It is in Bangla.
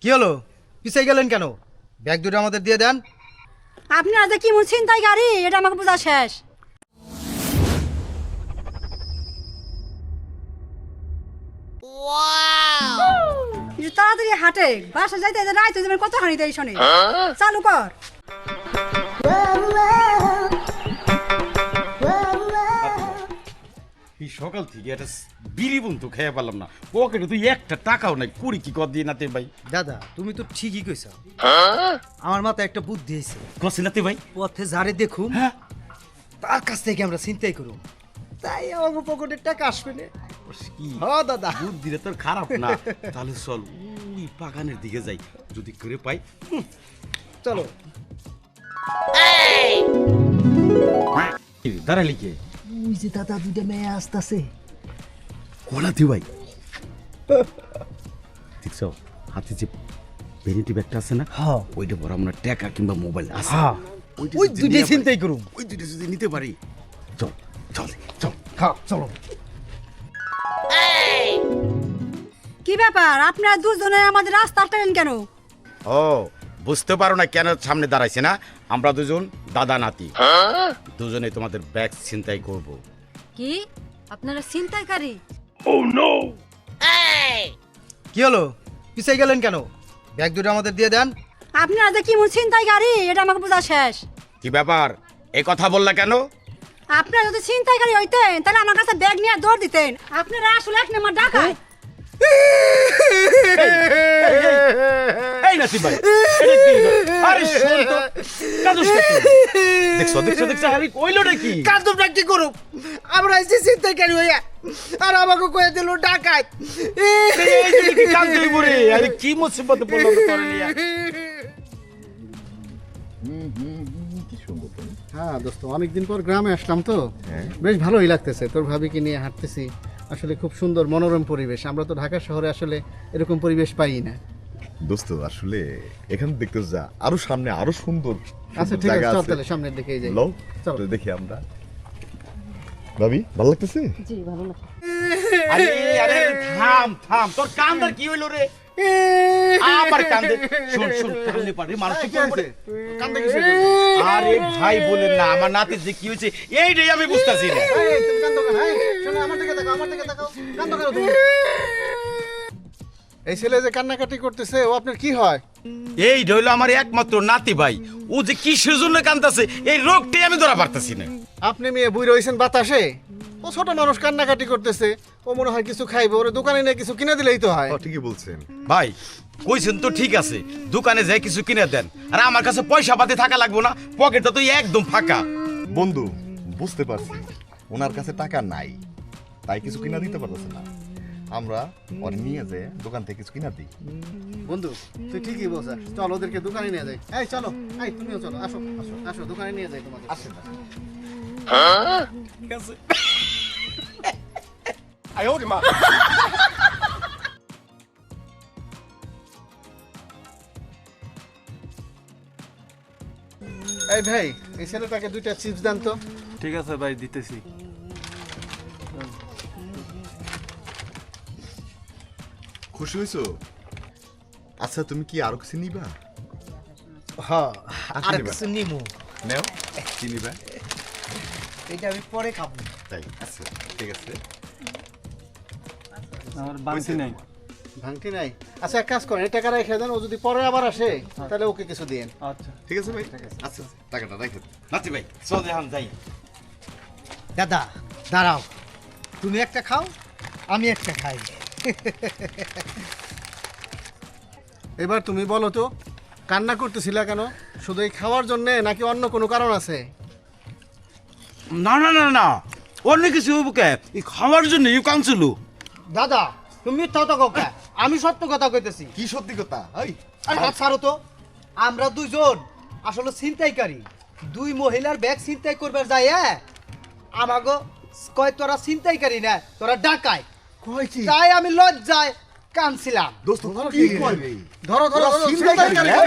কি হলো, পিছিয়ে গেলেন কেন? ব্যাগ দুটো আমাদের দিয়ে দেন। আপনারা যে কি মন চিন্তাই গাড়ি এটা আমাকে বোঝা শেষ। একটু তাড়াতাড়ি হাঁটে, বাসা যাইতে রাইতে যাবেন, কত হানি দেয় শোনে। চালু কর। এই সকাল থেকে একটা বিড়ি বন্ধু খেয়ে পারলাম না, পকেটে তুই একটা টাকাও নাই, কুড়ি কি কর দিয়ে নাতে ভাই? দাদা তুমি তো ঠিকই কইছ, আমার মাথায় একটা বুদ্ধি হয়েছে। কসে নাতে ভাই? পথে যারে দেখুম হ্যাঁ, তার কাছ থেকে আমরা চিন্তাই করুম, তাই আমার পকেটের টাকা আসবে না। কি হ্যাঁ দাদা, বুদ্ধিটা তোর খারাপ না। তাহলে চল ওই বাগানের দিকে যাই, যদি করে পাই। চলো। দাঁড়ালি কে? ওই যে দাদা দুইটা মেয়ে আসতেছে। কোলাতে ভাই দেখছ, হাতে যে ভ্যানিটি ব্যাগটা আছে না, হ্যাঁ ওইটা বড় আমরা টাকা কিংবা মোবাইল আছে, হ্যাঁ, ওই দুইটাই চিন্তাই করুম। ওই দুইটা যদি নিতে পারি, চল চল চল। হ্যাঁ চলো। কি ব্যাপার, আপনারা দুজনে আমাদের রাস্তা আটকালেন কেন? ও বুঝতে পারো না কেন সামনে দাঁড়াইছে না? আমরা দুজন দাদা নাতি, দুজনে তোমাদের ব্যাগ ছিনতাই করব। কি আপনারা চিন্তাইকারী? কি হলো, পিছিয়ে গেলেন কেন? ব্যাগ দুটো আমাদের দিয়ে দেন। আপনারা যে কি মন চিন্তাই গাড়ি এটা আমাকে বোঝা শেষ। কি ব্যাপার, এই কথা বললা কেন? আপনারা যদি চিন্তাইকারী হইতেন তাহলে আমার কাছে ব্যাগ নিয়ে দৌড় দিতেন। আপনারা আসলে এক নম্বর ডাকাই। এই নাতি ভাই, আরে শোন তো, কাঁদুস কেন? দেখছো দেখছো দেখছো, আরে কইলো নাকি? কাঁদুমটা কি করুম, আমরা এসে চিন্তাইকারী হইয়া আর আমাকে কয়ে দিল ডাকাত। এই জন্য কি কাঁদলি বরে? আরে কি মুসিবতে পড়লো তো তোরে নিয়া? হ্যাঁ দোস্ত, অনেকদিন পর গ্রামে আসলাম তো বেশ ভালোই লাগতেছে। তোর ভাবিকে নিয়ে হাঁটতেছি, আসলে খুব সুন্দর মনোরম পরিবেশ। আমরা তো ঢাকা শহরে আসলে এরকম পরিবেশ পাই না। দোস্ত আসলে এখান দেখতে যা, আরো সামনে আরো সুন্দর আচ্ছা ঠিক আছে, চল তাহলে সামনের দিকে যাই। লও চল। তো দেখি আমরা। ভাবি ভালো লাগতেছে? জি ভালো লাগে। আরে আরে থাম থাম, তোর কান্দার কি হইলো রে? আবার কান্দে। শুন শুন, কান্দে পারে মানুষ কি করে? কান্দে কিসের? আরে ভাই বলেন না, আমার নাতির যে কি হয়েছে এইটাই আমি বুঝতাছি না। এই তুমি কান্দো কেন? এই শোনো, আমার দিকে তাকাও, আমার দিকে তাকাও। কান্দো কেন তুমি? এই ছেলে যে কান্নাকাটি করতেছে, ও আপনার কি হয়? এই হইলো আমার একমাত্র নাতি ভাই, ও যে কিসের জন্য কান্দাছে এই রোগটাই আমি ধরা পারতাছি না। আপনি মেয়ে বুই রইছেন বাতাসে, ও ছোট মানুষ কান্নাকাটি করতেছে, ও মনে হয় কিছু খাইবে, ওরে দোকানে নিয়ে কিছু কিনে দিলেই তো হয়। ঠিকই বলছেন। ভাই কইছেন তো ঠিক আছে, দোকানে যাই কিছু কিনে দেন, আর আমার কাছে পয়সা পাতি থাকা লাগবো না, পকেটটা তো একদম ফাঁকা। বন্ধু বুঝতে পারছি ওনার কাছে টাকা নাই, তাই কিছু কিনা দিতে পারতেছে না। আমরা ওরে নিয়ে যেয়ে দোকান থেকে কিছু কিনা দিই। বন্ধু তুই ঠিকই বলছিস, চল ওদেরকে দোকানে নিয়ে যাই। এই চলো, এই তুমিও চলো, আসো আসো আসো, দোকানে নিয়ে যাই তোমাদের। আসেন না। ঠিক আছে। এই ভাই, এই ছেলেটাকে দুইটা চিপস দেন তো। ঠিক আছে ভাই, দিতেছি। খুশি হয়েছো? আচ্ছা তুমি কি আরো কিছু নিবা? হ্যাঁ আর নিবা? কিছু নিমু, নেও, কি নিবা? এটা আমি পরে খাবো। তাই আচ্ছা ঠিক আছে। আমার বাংসি নাই। ভাঙতি নাই? আচ্ছা এক কাজ করেন, এই টাকা রেখে দেন, ও যদি পরে আবার আসে তাহলে ওকে কিছু দিন। আচ্ছা ঠিক আছে ভাই, আচ্ছা টাকাটা রেখে দাও। নাতি ভাই চল এখন যাই। দাদা দাঁড়াও, তুমি একটা খাও আমি একটা খাই। এবার তুমি বলো তো, কান্না করতেছিলা কেন? শুধু এই খাওয়ার জন্য নাকি অন্য কোনো কারণ আছে? না না না না, অন্য কিছু হইব কে? এই খাওয়ার জন্য ইউ কাউন্সিল। দাদা তুমি মিথ্যা কথা কও, আমি সত্য কথা কইতেছি। কি সত্যি কথা? এই আরে হাত ছাড়ো তো, আমরা দুইজন আসলে ছিনতাইকারী, দুই মহিলার ব্যাগ ছিনতাই করবার যায়, আমাগো কয় তোরা ছিনতাইকারী না, তোরা ডাকাই। কয় কি? তাই আমি লজ্জায় কানছিলাম। দোস্ত কি করবে? ধরো ধরো ধরো, ছিনতাইকারী। ছিনতাইকারী।